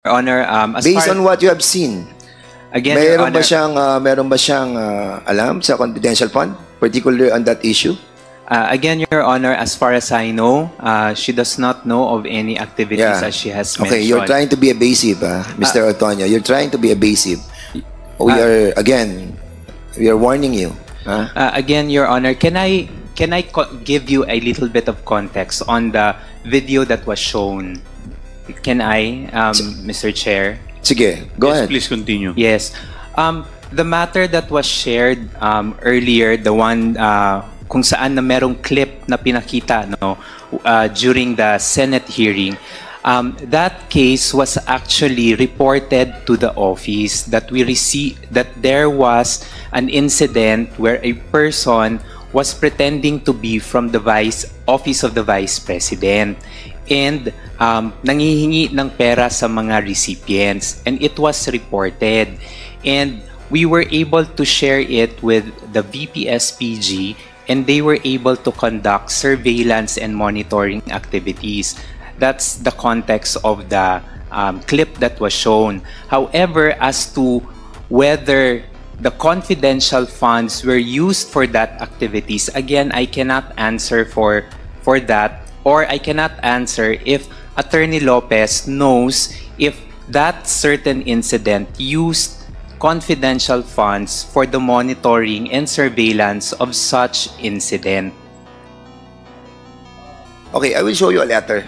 Honor, as Based far on what you have seen, again, Your Honor, meron ba siyang alam sa confidential fund, particularly on that issue? again, Your Honor, as far as I know, she does not know of any activities as she has mentioned. Okay, you're trying to be evasive, Mr. Otoño. You're trying to be evasive. We are warning you. Again, Your Honor, can I give you a little bit of context on the video that was shown? Can I, Mr. Chair? Sige, go ahead. Please continue. Yes. The matter that was shared earlier, the one kung saan na merong clip na pinakita during the Senate hearing, that case was actually reported to the office that we received that there was an incident where a person was pretending to be from the office of the Vice President and nangihingi ng pera sa mga recipients, and it was reported, and we were able to share it with the VPSPG, and they were able to conduct surveillance and monitoring activities. That's the context of the clip that was shown. However, as to whether the confidential funds were used for that activities, again, I cannot answer for that, or I cannot answer if Attorney Lopez knows if that certain incident used confidential funds for the monitoring and surveillance of such incident. Okay, I will show you a letter.